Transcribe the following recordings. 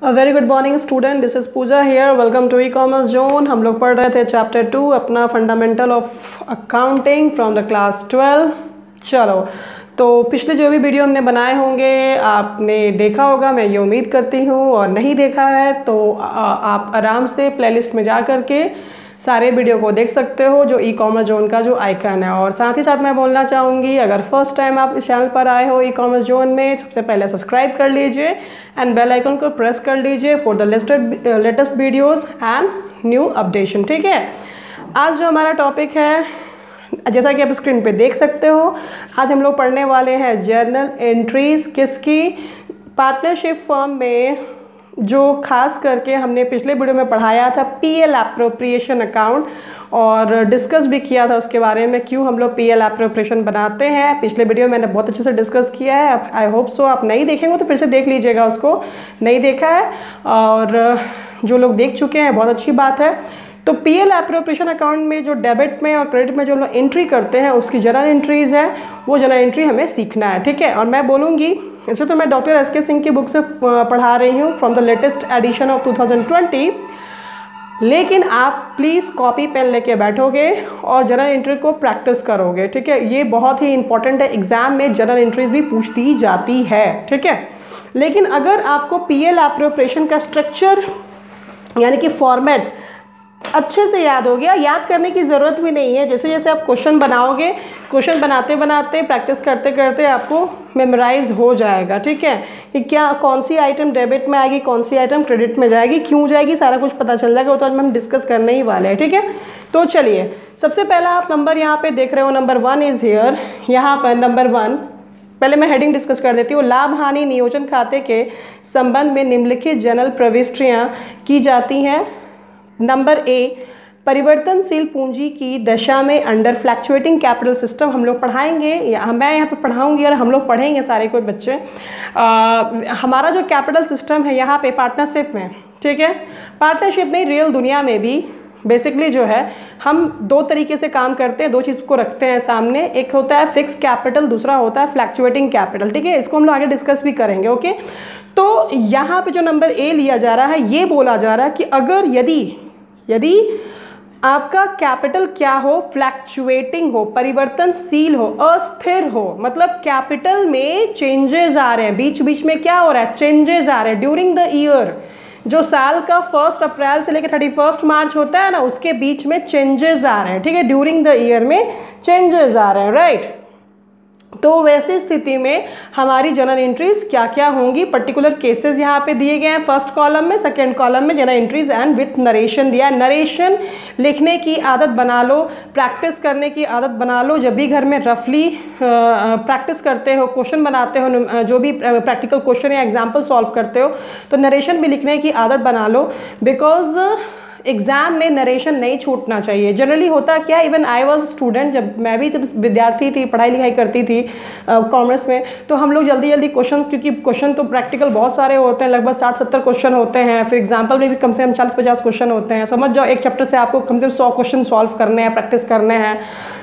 Very good morning student, this is Pooja here. Welcome to e commerce zone. हम लोग पढ़ रहे थे चैप्टर 2 अपना fundamental of accounting from the class 12। चलो, तो पिछले जो भी वीडियो हमने बनाए होंगे आपने देखा होगा, मैं ये उम्मीद करती हूँ, और नहीं देखा है तो आप आराम से प्लेलिस्ट में जा कर के सारे वीडियो को देख सकते हो, जो ई कॉमर्स जोन का जो आइकन है। और साथ ही साथ मैं बोलना चाहूँगी, अगर फर्स्ट टाइम आप इस चैनल पर आए हो ई कॉमर्स जोन में, सबसे पहले सब्सक्राइब कर लीजिए एंड बेल आइकन को प्रेस कर लीजिए for the latest videos and new updation. ठीक है, आज जो हमारा टॉपिक है, जैसा कि आप स्क्रीन पे देख सकते हो, आज हम लोग पढ़ने वाले हैं जर्नल एंट्रीज। किसकी? पार्टनरशिप फर्म में जो खास करके हमने पिछले वीडियो में पढ़ाया था पीएल एप्रोप्रिएशन अकाउंट, और डिस्कस भी किया था उसके बारे में, क्यों हम लोग पीएल एप्रोप्रिएशन बनाते हैं। पिछले वीडियो में मैंने बहुत अच्छे से डिस्कस किया है। आई होप सो आप नहीं देखेंगे तो फिर से देख लीजिएगा, उसको नहीं देखा है, और जो लोग देख चुके हैं बहुत अच्छी बात है। तो पीएल एप्रोप्रिएशन अकाउंट में जो डेबिट में और क्रेडिट में जो लोग एंट्री करते हैं, उसकी जर्नल एंट्रीज है, वो जर्नल एंट्री हमें सीखना है। ठीक है, और मैं बोलूँगी, इसे तो मैं डॉक्टर एस के सिंह की बुक से पढ़ा रही हूँ from the latest edition of 2020, लेकिन आप प्लीज़ कॉपी पेन लेके बैठोगे और जर्नल एंट्री को प्रैक्टिस करोगे। ठीक है, ये बहुत ही इंपॉर्टेंट है, एग्जाम में जर्नल एंट्रीज भी पूछती जाती है। ठीक है, लेकिन अगर आपको पीएल एप्रोप्रिएशन का स्ट्रक्चर यानी कि फॉर्मेट अच्छे से याद हो गया, याद करने की ज़रूरत भी नहीं है। जैसे जैसे आप क्वेश्चन बनाओगे, क्वेश्चन बनाते बनाते प्रैक्टिस करते करते आपको मेमोराइज हो जाएगा। ठीक है, कि क्या कौन सी आइटम डेबिट में आएगी, कौन सी आइटम क्रेडिट में जाएगी, क्यों जाएगी, सारा कुछ पता चल जाएगा। वो तो आज हम डिस्कस करने ही वाले हैं। ठीक है, तो चलिए, सबसे पहला आप नंबर यहाँ पे देख रहे हो, नंबर 1 इज़ हियर। यहाँ पर नंबर 1, पहले मैं हेडिंग डिस्कस कर देती हूँ। लाभ हानि नियोजन खाते के संबंध में निम्नलिखित जर्नल प्रविष्टियाँ की जाती हैं। नंबर ए, परिवर्तनशील पूंजी की दशा में अंडर फ्लैक्चुएटिंग कैपिटल सिस्टम हम लोग पढ़ाएंगे, या मैं यहाँ पे पढ़ाऊँगी और हम लोग पढ़ेंगे सारे कोई बच्चे। हमारा जो कैपिटल सिस्टम है यहाँ पे पार्टनरशिप में, ठीक है, पार्टनरशिप नहीं, रियल दुनिया में भी बेसिकली जो है हम दो तरीके से काम करते हैं, दो चीज़ को रखते हैं सामने। एक होता है फिक्स कैपिटल, दूसरा होता है फ्लैक्चुएटिंग कैपिटल। ठीक है, इसको हम लोग आगे डिस्कस भी करेंगे। ओके, तो यहाँ पे जो नंबर ए लिया जा रहा है, ये बोला जा रहा है कि अगर यदि आपका कैपिटल क्या हो, फ्लैक्चुएटिंग हो, परिवर्तनशील हो, अस्थिर हो, मतलब कैपिटल में चेंजेस आ रहे हैं, बीच बीच में क्या हो रहा है, चेंजेस आ रहे हैं ड्यूरिंग द ईयर। जो साल का 1 अप्रैल से लेकर 31 मार्च होता है ना, उसके बीच में चेंजेस आ रहे हैं। ठीक है, ड्यूरिंग द ईयर में चेंजेस आ रहे हैं, राइट। तो वैसी स्थिति में हमारी जर्नल एंट्रीज क्या क्या होंगी, पर्टिकुलर केसेस यहाँ पे दिए गए हैं फर्स्ट कॉलम में। सेकंड कॉलम में journal entries and with narration दिया है। नरेशन लिखने की आदत बना लो, प्रैक्टिस करने की आदत बना लो। जब भी घर में रफली प्रैक्टिस करते हो, क्वेश्चन बनाते हो, जो भी प्रैक्टिकल क्वेश्चन या एग्जाम्पल सॉल्व करते हो, तो नरेशन भी लिखने की आदत बना लो, बिकॉज एग्जाम में नरेशन नहीं छूटना चाहिए। जनरली होता क्या, इवन आई वॉज स्टूडेंट, जब विद्यार्थी थी, पढ़ाई लिखाई करती थी कॉमर्स में, तो हम लोग जल्दी जल्दी क्वेश्चन, क्योंकि क्वेश्चन तो प्रैक्टिकल बहुत सारे होते हैं, लगभग 60-70 क्वेश्चन होते हैं, फिर एग्जाम्पल में भी कम से कम 40-50 क्वेश्चन होते हैं। समझ जाओ, एक चैप्टर से आपको कम से कम 100 क्वेश्चन सॉल्व करने हैं, प्रैक्टिस करने हैं।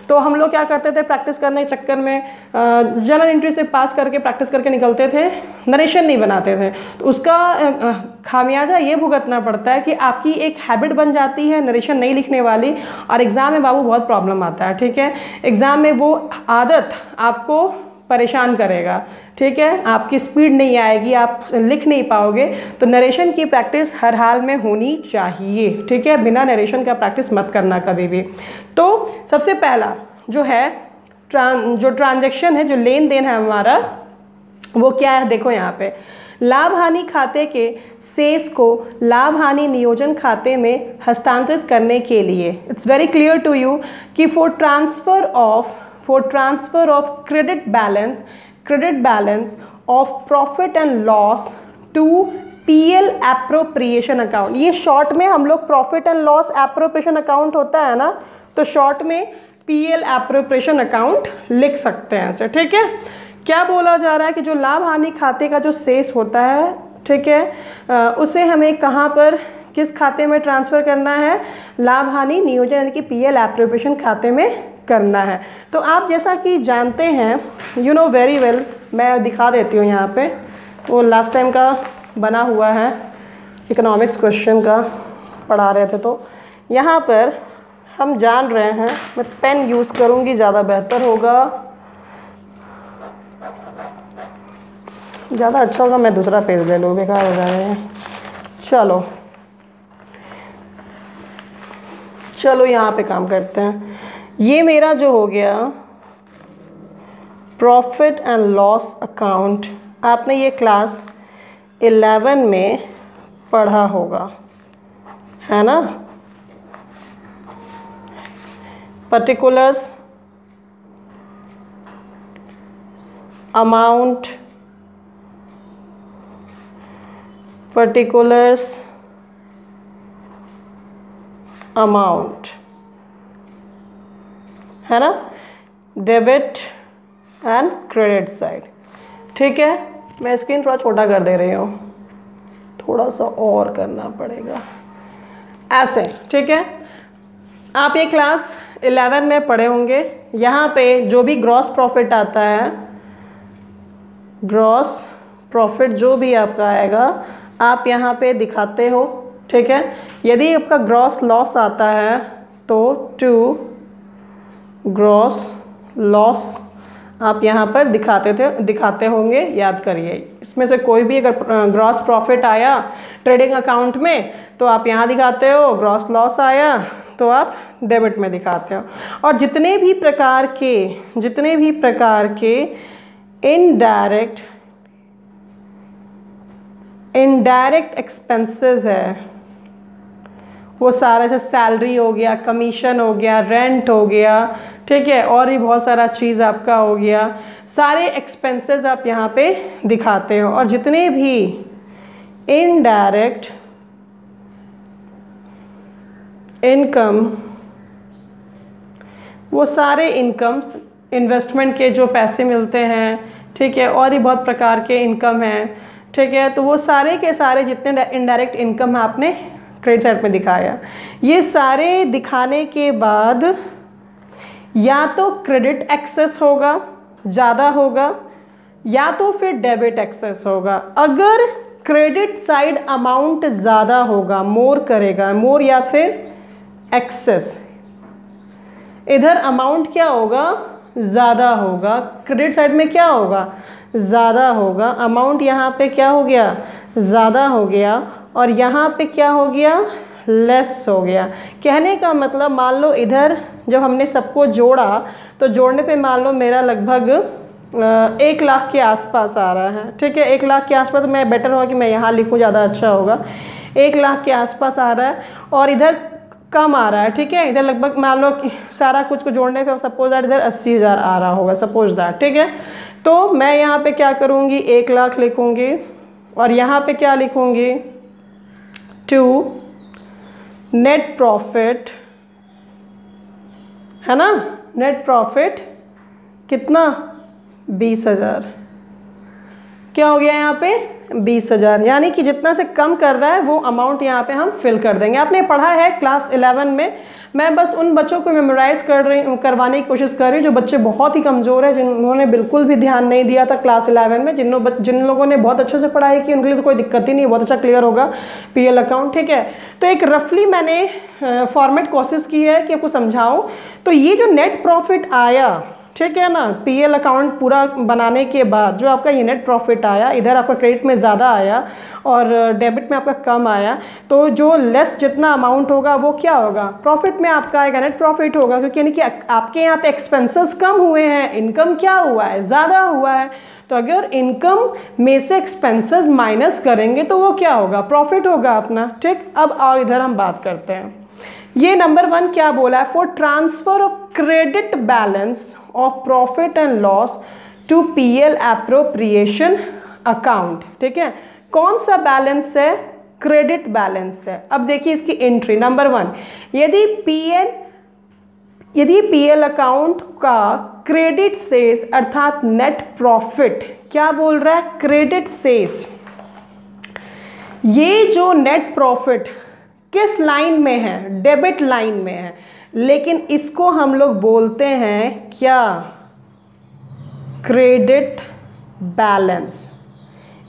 तो हम लोग क्या करते थे, प्रैक्टिस करने के चक्कर में जर्नल एंट्री से पास करके प्रैक्टिस करके निकलते थे, नरेशन नहीं बनाते थे। तो उसका खामियाजा ये भुगतना पड़ता है कि आपकी एक हैबिट बन जाती है नरेशन नहीं लिखने वाली, और एग्ज़ाम में बाबू बहुत प्रॉब्लम आता है। ठीक है, एग्ज़ाम में वो आदत आपको परेशान करेगा। ठीक है, आपकी स्पीड नहीं आएगी, आप लिख नहीं पाओगे। तो नरेशन की प्रैक्टिस हर हाल में होनी चाहिए। ठीक है, बिना नरेशन का प्रैक्टिस मत करना कभी भी। तो सबसे पहला जो है जो ट्रांजैक्शन है, जो लेन देन है हमारा, वो क्या है, देखो यहाँ पे लाभ हानि खाते के शेष को लाभ हानि नियोजन खाते में हस्तांतरित करने के लिए, it's very clear to you कि for transfer of credit balance of profit and loss to PL appropriation account. ये शॉर्ट में हम लोग profit and loss appropriation account होता है ना, तो शॉर्ट में पीएल एप्रोप्रिएशन अकाउंट लिख सकते हैं ऐसे। ठीक है, क्या बोला जा रहा है कि जो लाभ हानि खाते का जो शेष होता है, ठीक है, उसे हमें कहाँ पर, किस खाते में ट्रांसफ़र करना है, लाभ हानि नियोजन यानी कि पीएल एप्रोप्रिएशन खाते में करना है। तो आप जैसा कि जानते हैं, यू नो वेरी वेल, मैं दिखा देती हूँ यहाँ पे, वो लास्ट टाइम का बना हुआ है। इकोनॉमिक्स क्वेश्चन का पढ़ा रहे थे, तो यहाँ पर हम जान रहे हैं, मैं पेन यूज़ करूँगी ज़्यादा बेहतर होगा, ज़्यादा अच्छा होगा मैं दूसरा पेज ले लूँ, बेकार हो जा रहे हैं। चलो यहाँ पे काम करते हैं। ये मेरा जो हो गया प्रॉफिट एंड लॉस अकाउंट, आपने ये क्लास 11 में पढ़ा होगा, है ना। पर्टिकुलर्स, अमाउंट, पर्टिकुलर्स, अमाउंट, है ना, डेबिट एंड क्रेडिट साइड। ठीक है, मैं स्क्रीन थोड़ा छोटा कर दे रही हूँ, थोड़ा सा और करना पड़ेगा ऐसे। ठीक है, आप ये क्लास 11 में पढ़े होंगे। यहाँ पे जो भी ग्रॉस प्रॉफिट आता है, ग्रॉस प्रॉफिट जो भी आपका आएगा आप यहाँ पे दिखाते हो। ठीक है, यदि आपका ग्रॉस लॉस आता है तो टू ग्रॉस लॉस आप यहाँ पर दिखाते होंगे, याद करिए। इसमें से कोई भी अगर ग्रॉस प्रॉफिट आया ट्रेडिंग अकाउंट में तो आप यहाँ दिखाते हो, ग्रॉस लॉस आया तो आप डेबिट में दिखाते हो। और जितने भी प्रकार के इनडायरेक्ट एक्सपेंसेस है, वो सारा, जैसे सैलरी हो गया, कमीशन हो गया, रेंट हो गया, ठीक है, और भी बहुत सारा चीज़ आपका हो गया, सारे एक्सपेंसेस आप यहाँ पे दिखाते हो। और जितने भी इनडायरेक्ट इनकम, वो सारे इनकम्स, इन्वेस्टमेंट के जो पैसे मिलते हैं, ठीक है, और भी बहुत प्रकार के इनकम हैं, ठीक है, तो वो सारे के सारे जितने इनडायरेक्ट इनकम आपने क्रेडिट साइड में दिखाया। ये सारे दिखाने के बाद या तो क्रेडिट एक्सेस होगा, ज़्यादा होगा, या तो फिर डेबिट एक्सेस होगा। अगर क्रेडिट साइड अमाउंट ज़्यादा होगा, मोर करेगा, मोर या फिर एक्सेस, इधर अमाउंट क्या होगा, ज़्यादा होगा, क्रेडिट साइड में क्या होगा, ज़्यादा होगा। अमाउंट यहाँ पे क्या हो गया, ज़्यादा हो गया, और यहाँ पे क्या हो गया, लेस हो गया। कहने का मतलब, मान लो इधर जब हमने सबको जोड़ा तो जोड़ने पे मान लो मेरा लगभग 1 लाख के आसपास आ रहा है। ठीक है, 1 लाख के आसपास, तो मैं बेटर होगा कि मैं यहाँ लिखूँ, ज़्यादा अच्छा होगा। 1 लाख के आसपास आ रहा है और इधर कम आ रहा है। ठीक है, इधर लगभग मान लो कि सारा कुछ को जोड़ने पे सपोज दैट इधर 80,000 आ रहा होगा, सपोज दैट। ठीक है, तो मैं यहाँ पे क्या करूँगी, 1 लाख लिखूँगी, और यहाँ पे क्या लिखूँगी, 2 नेट प्रॉफिट, है ना, नेट प्रॉफिट कितना, 20,000। क्या हो गया यहाँ पे, 20,000, यानी कि जितना से कम कर रहा है वो अमाउंट यहाँ पे हम फिल कर देंगे। आपने पढ़ा है क्लास 11 में। मैं बस उन बच्चों को मेमोराइज करवाने की कोशिश कर रही हूँ जो बच्चे बहुत ही कमज़ोर है, जिन्होंने बिल्कुल भी ध्यान नहीं दिया था क्लास 11 में। जिन लोगों ने बहुत अच्छे से पढ़ाई की उनके लिए तो कोई दिक्कत ही नहीं, बहुत अच्छा क्लियर होगा PL अकाउंट। ठीक है, तो एक रफली मैंने फॉर्मेट कोशिश की है कि आपको समझाऊँ। तो ये जो नेट प्रॉफिट आया, ठीक है ना, PL अकाउंट पूरा बनाने के बाद जो आपका ये नेट प्रॉफिट आया, इधर आपका क्रेडिट में ज़्यादा आया और डेबिट में आपका कम आया, तो जो लेस जितना अमाउंट होगा वो क्या होगा, प्रॉफिट में आपका आएगा, नेट प्रॉफिट होगा। क्योंकि यानी कि आपके यहाँ पे एक्सपेंसेस कम हुए हैं, इनकम क्या हुआ है, ज़्यादा हुआ है। तो अगर इनकम में से एक्सपेंसेस माइनस करेंगे तो वो क्या होगा, प्रॉफिट होगा अपना। ठीक, अब आओ इधर हम बात करते हैं। ये नंबर 1 क्या बोला है, for transfer of credit balance of profit and loss to PL appropriation account. ठीक है, कौन सा बैलेंस है, क्रेडिट बैलेंस है। अब देखिए इसकी एंट्री नंबर 1, यदि PL अकाउंट का क्रेडिट सेस अर्थात नेट प्रॉफिट, क्या बोल रहा है, क्रेडिट सेस, ये जो नेट प्रॉफिट किस लाइन में है, डेबिट लाइन में है, लेकिन इसको हम लोग बोलते हैं क्या, क्रेडिट बैलेंस।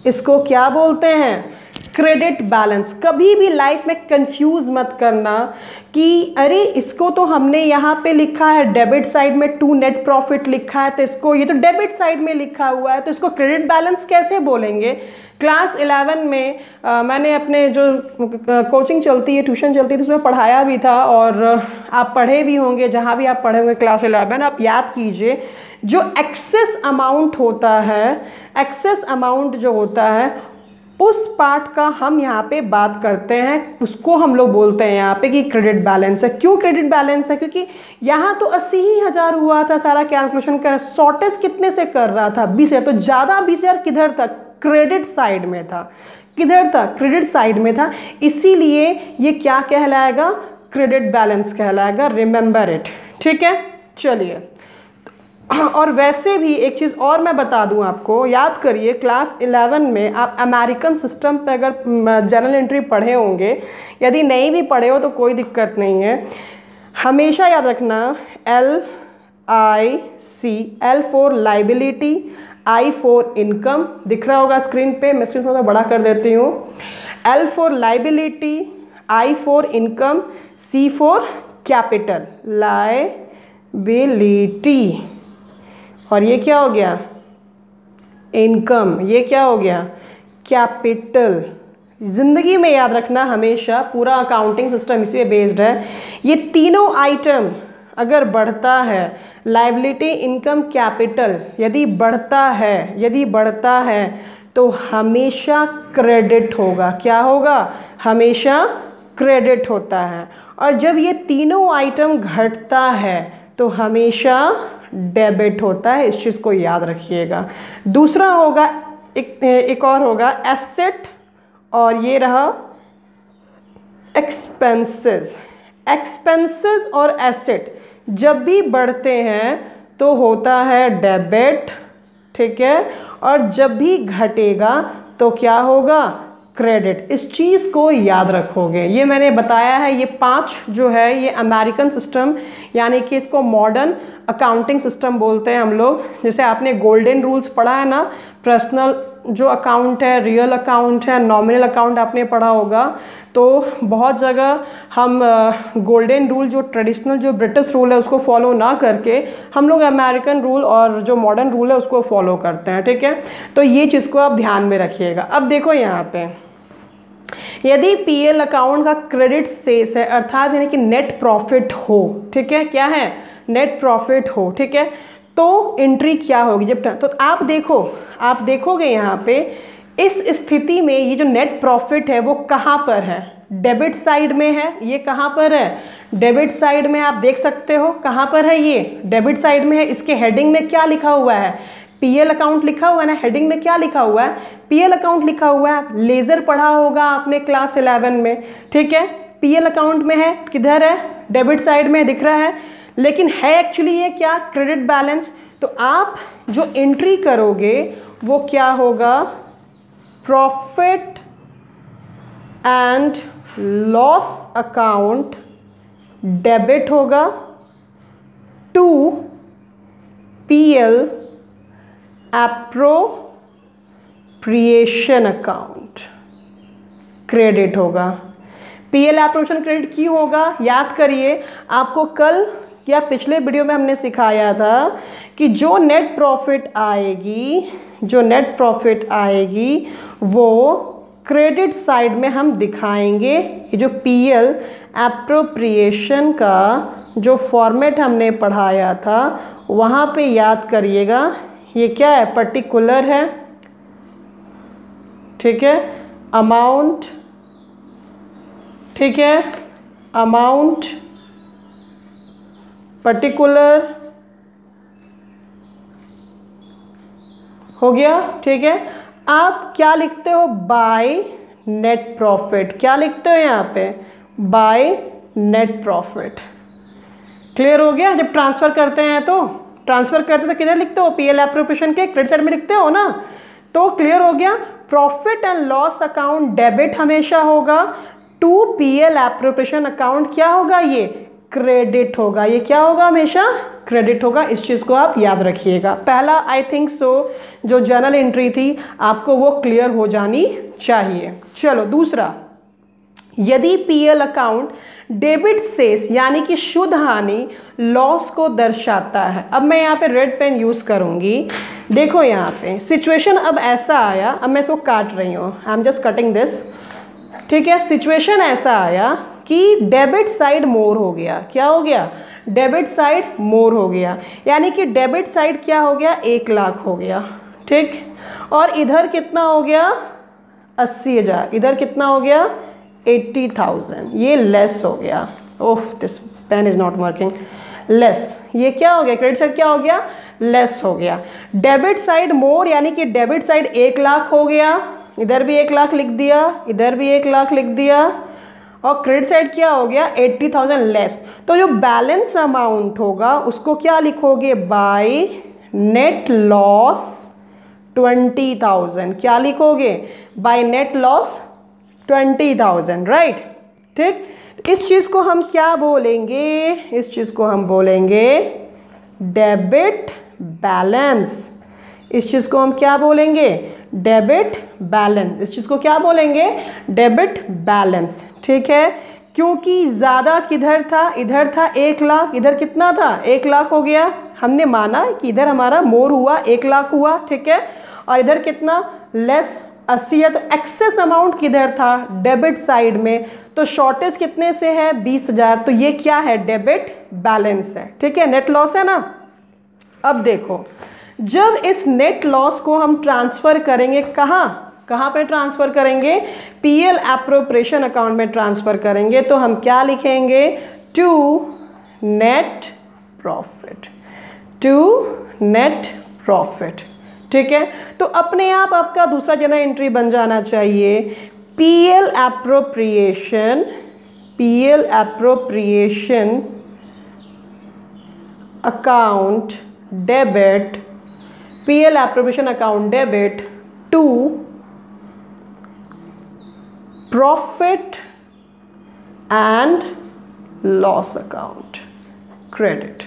इसको क्या बोलते हैं, क्रेडिट बैलेंस। कभी भी लाइफ में कंफ्यूज मत करना कि अरे इसको तो हमने यहाँ पे लिखा है डेबिट साइड में टू नेट प्रॉफिट लिखा है, तो इसको ये तो डेबिट साइड में लिखा हुआ है, तो इसको क्रेडिट बैलेंस कैसे बोलेंगे। क्लास 11 में मैंने अपने जो कोचिंग चलती है, ट्यूशन चलती है, तो उसमें पढ़ाया भी था, और आप पढ़े भी होंगे, जहाँ भी आप पढ़े होंगे क्लास 11, आप याद कीजिए जो एक्सेस अमाउंट होता है, एक्सेस अमाउंट जो होता है उस पार्ट का हम यहाँ पे बात करते हैं, उसको हम लोग बोलते हैं यहाँ पे कि क्रेडिट बैलेंस है। क्यों क्रेडिट बैलेंस है? क्योंकि यहाँ तो 80,000 हुआ था, सारा कैलकुलेशन कर, शॉर्टेज कितने से कर रहा था 20,000, तो ज़्यादा 20,000 किधर तक? क्रेडिट साइड में था। किधर तक? क्रेडिट साइड में था, इसीलिए ये क्या कहलाएगा? क्रेडिट बैलेंस कहलाएगा। रिमेंबर इट, ठीक है। चलिए, और वैसे भी एक चीज़ और मैं बता दूं आपको, याद करिए क्लास 11 में आप अमेरिकन सिस्टम पे अगर जर्नल एंट्री पढ़े होंगे, यदि नहीं भी पढ़े हो तो कोई दिक्कत नहीं है, हमेशा याद रखना LIC, L for liability, I for income, दिख रहा होगा स्क्रीन पे, मैं स्क्रीन थोड़ा बड़ा कर देती हूँ। L for liability, I for income, C for capital, liability, और ये क्या हो गया? इनकम। ये क्या हो गया? कैपिटल। ज़िंदगी में याद रखना हमेशा, पूरा अकाउंटिंग सिस्टम इसी पे बेस्ड है। ये तीनों आइटम अगर बढ़ता है, लायबिलिटी, इनकम, कैपिटल, यदि बढ़ता है तो हमेशा क्रेडिट होगा। क्या होगा? हमेशा क्रेडिट होता है। और जब ये तीनों आइटम घटता है तो हमेशा डेबिट होता है। इस चीज़ को याद रखिएगा। दूसरा होगा, एक और होगा एसेट, और ये रहा एक्सपेंसेस। एक्सपेंसेस और एसेट जब भी बढ़ते हैं तो होता है डेबिट, ठीक है, और जब भी घटेगा तो क्या होगा? क्रेडिट। इस चीज़ को याद रखोगे। ये मैंने बताया है, ये 5 जो है ये अमेरिकन सिस्टम, यानी कि इसको मॉडर्न अकाउंटिंग सिस्टम बोलते हैं हम लोग। जैसे आपने गोल्डन रूल्स पढ़ा है ना, पर्सनल जो अकाउंट है, रियल अकाउंट है, नॉमिनल अकाउंट आपने पढ़ा होगा, तो बहुत जगह हम गोल्डन रूल जो ट्रेडिशनल जो ब्रिटिश रूल है उसको फॉलो ना करके हम लोग अमेरिकन रूल और जो मॉडर्न रूल है उसको फॉलो करते हैं, ठीक है। तो ये चीज़ को आप ध्यान में रखिएगा। अब देखो यहाँ पे, यदि पीएल अकाउंट का क्रेडिट शेष है, अर्थात यानी कि नेट प्रॉफिट हो, ठीक है, क्या है? नेट प्रॉफिट हो, ठीक है, तो एंट्री क्या होगी? जब तो आप देखोगे यहाँ पे इस स्थिति में ये जो नेट प्रॉफिट है वो कहाँ पर है? डेबिट साइड में है। ये कहाँ पर है? डेबिट साइड में। आप देख सकते हो कहाँ पर है? ये डेबिट साइड में है। इसके हेडिंग में क्या लिखा हुआ है? पीएल अकाउंट लिखा हुआ है ना। हेडिंग में क्या लिखा हुआ है? पीएल अकाउंट लिखा हुआ है। लेजर पढ़ा होगा आपने क्लास 11 में, ठीक है। पीएल अकाउंट में है, किधर है? डेबिट साइड में दिख रहा है, लेकिन है एक्चुअली ये क्या? Credit balance. तो आप जो एंट्री करोगे वो क्या होगा? Profit and loss account debit होगा to PL appropriation account credit होगा। पीएल एप्रोप्रिएशन क्रेडिट क्यों होगा? याद करिए, आपको कल या पिछले वीडियो में हमने सिखाया था कि जो नेट प्रॉफिट आएगी वो क्रेडिट साइड में हम दिखाएंगे। ये जो पीएल एप्रोप्रिएशन का जो फॉर्मेट हमने पढ़ाया था वहाँ पे याद करिएगा, ये क्या है? पर्टिकुलर है, ठीक है, अमाउंट, ठीक है, अमाउंट पर्टिकुलर हो गया, ठीक है। आप क्या लिखते हो? By net profit. क्या लिखते हो यहाँ पे? By net profit. क्लियर हो गया? जब ट्रांसफ़र करते हैं तो किधर लिखते हो? पीएल एप्रोप्रिएशन के क्रेडिट साइड में लिखते हो ना। तो क्लियर हो गया, profit and loss account debit हमेशा होगा, टू पीएल एप्रोप्रिएशन अकाउंट क्या होगा? ये क्रेडिट होगा। ये क्या होगा? हमेशा क्रेडिट होगा। इस चीज़ को आप याद रखिएगा। पहला आई थिंक सो जो जर्नल एंट्री थी आपको वो क्लियर हो जानी चाहिए। चलो दूसरा, यदि पीएल अकाउंट डेबिट सेस यानी कि शुद्ध हानि लॉस को दर्शाता है। अब मैं यहाँ पे रेड पेन यूज़ करूँगी। देखो यहाँ पे सिचुएशन अब ऐसा आया, अब मैं इसको काट रही हूँ, I am just cutting this, ठीक है। सिचुएशन ऐसा आया कि डेबिट साइड मोर हो गया। क्या हो गया? डेबिट साइड मोर हो गया, यानी कि डेबिट साइड क्या हो गया? 1 लाख हो गया, ठीक। और इधर कितना हो गया? 80,000। इधर कितना हो गया? 80,000। ये लेस हो गया। ओफ, this pen is not working. Less, ये क्या हो गया? क्रेडिट साइड क्या हो गया? लेस हो गया। डेबिट साइड मोर यानी कि डेबिट साइड 1 लाख हो गया। इधर भी 1 लाख लिख दिया, इधर भी 1 लाख लिख दिया। और क्रेडिट साइड क्या हो गया? 80,000 लेस। तो जो बैलेंस अमाउंट होगा उसको क्या लिखोगे? By net loss 20,000। क्या लिखोगे? बाय नेट लॉस 20,000, राइट, ठीक। इस चीज़ को हम क्या बोलेंगे? इस चीज़ को हम बोलेंगे डेबिट बैलेंस। इस चीज़ को हम क्या बोलेंगे? Debit balance. इस चीज़ को क्या बोलेंगे? डेबिट बैलेंस, ठीक है। क्योंकि ज़्यादा किधर था? इधर था 1 लाख। इधर कितना था? 1 लाख हो गया। हमने माना कि इधर हमारा मोर हुआ, 1 लाख हुआ, ठीक है। और इधर कितना? लेस 80 है। तो एक्सेस अमाउंट किधर था? डेबिट साइड में। तो शॉर्टेज कितने से है? 20,000। तो ये क्या है? डेबिट बैलेंस है, ठीक है। नेट लॉस है ना। अब देखो, जब इस नेट लॉस को हम ट्रांसफ़र करेंगे, कहाँ पे ट्रांसफ़र करेंगे? पीएल एप्रोप्रिएशन अकाउंट में ट्रांसफ़र करेंगे। तो हम क्या लिखेंगे? To net profit, to net profit, ठीक है। तो अपने आप आपका दूसरा जर्नल एंट्री बन जाना चाहिए PL appropriation, PL appropriation account debit, PL appropriation account debit to profit and loss account credit.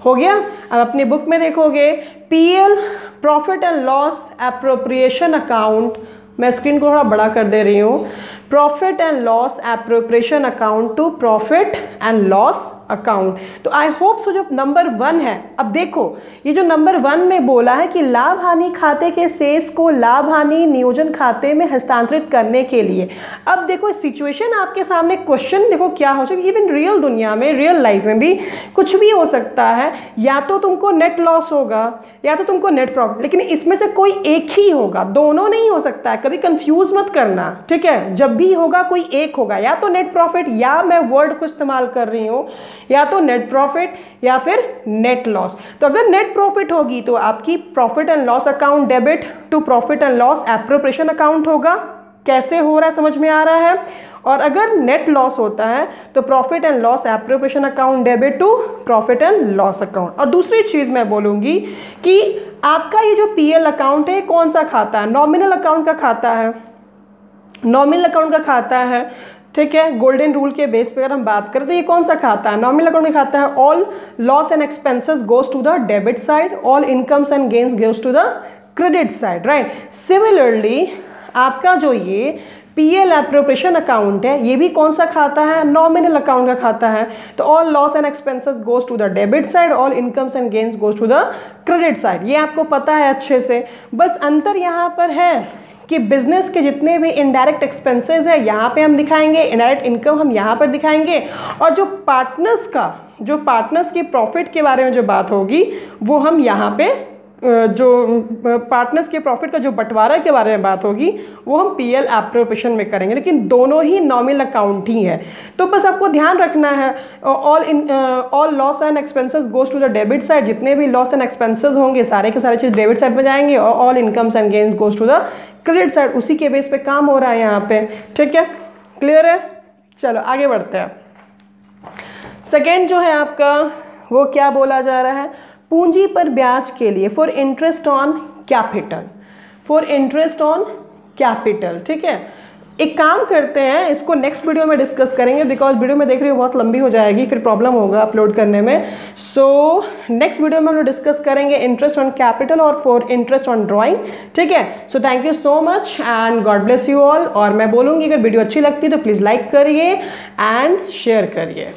हो गया। अब अपनी बुक में देखोगे PL profit and loss appropriation account, मैं स्क्रीन को थोड़ा बड़ा कर दे रही हूँ, profit and loss appropriation account to profit and loss account. तो आई होप सो जो नंबर 1 है, अब देखो ये जो नंबर 1 में बोला है कि लाभ हानि खाते के शेष को लाभ हानि नियोजन खाते में हस्तांतरित करने के लिए। अब देखो सिचुएशन आपके सामने, क्वेश्चन देखो क्या हो सकता है। इवन रियल दुनिया में, रियल लाइफ में भी कुछ भी हो सकता है। या तो तुमको नेट लॉस होगा या तो तुमको नेट प्रॉफिट, लेकिन इसमें से कोई एक ही होगा, दोनों नहीं हो सकता है। कभी कंफ्यूज मत करना, ठीक है। जब भी होगा कोई एक होगा, या तो नेट प्रॉफिट, या मैं वर्ड को इस्तेमाल कर रही हूँ, या तो नेट प्रॉफिट या फिर नेट लॉस। तो अगर नेट प्रॉफिट होगी तो आपकी profit and loss account debit to profit and loss appropriation account होगा। कैसे हो रहा है समझ में आ रहा है। और अगर नेट लॉस होता है तो profit and loss appropriation account debit to profit and loss account. और दूसरी चीज़ मैं बोलूँगी कि आपका ये जो पीएल अकाउंट है कौन सा खाता है? नॉमिनल अकाउंट का खाता है, नॉमिनल अकाउंट का खाता है, ठीक है। गोल्डन रूल के बेस पे अगर हम बात करें तो ये कौन सा खाता है? नॉमिनल अकाउंट में खाता है all loss and expenses goes to the debit side, all incomes and gains goes to the credit side, right. Similarly आपका जो ये पीएल एप्रोप्रिएशन अकाउंट है ये भी कौन सा खाता है? नॉमिनल अकाउंट का खाता है। तो all loss and expenses goes to the debit side, all incomes and gains goes to the credit side. ये आपको पता है अच्छे से। बस अंतर यहाँ पर है कि बिजनेस के जितने भी इनडायरेक्ट एक्सपेंसेस है यहाँ पे हम दिखाएंगे, इनडायरेक्ट इनकम हम यहाँ पर दिखाएंगे, और जो पार्टनर्स की प्रॉफिट के बारे में जो बात होगी वो हम यहाँ पे, जो पार्टनर्स के प्रॉफिट का जो बंटवारा के बारे में बात होगी वो हम पीएल एप्रोप्रिएशन में करेंगे। लेकिन दोनों ही नॉमिनल अकाउंट ही है। तो बस आपको ध्यान रखना है all loss and expenses goes to the debit side. जितने भी लॉस एंड एक्सपेंसेस होंगे सारे के सारे चीज़ डेबिट साइड में जाएंगे, और all incomes and gains goes to the credit side. उसी के बेस पे काम हो रहा है यहाँ पे, ठीक है। क्लियर है? चलो आगे बढ़ते हैं। सेकेंड जो है आपका वो क्या बोला जा रहा है? पूंजी पर ब्याज के लिए for interest on capital, for interest on capital, ठीक है। एक काम करते हैं, इसको नेक्स्ट वीडियो में डिस्कस करेंगे बिकॉज वीडियो में देख रही हूँ बहुत लंबी हो जाएगी, फिर प्रॉब्लम होगा अपलोड करने में। सो नेक्स्ट वीडियो में हम लोग डिस्कस करेंगे इंटरेस्ट ऑन कैपिटल और फॉर इंटरेस्ट ऑन ड्राइंग, ठीक है। So thank you so much and God bless you all. और मैं बोलूँगी अगर वीडियो अच्छी लगती है तो प्लीज़ लाइक करिए एंड शेयर करिए।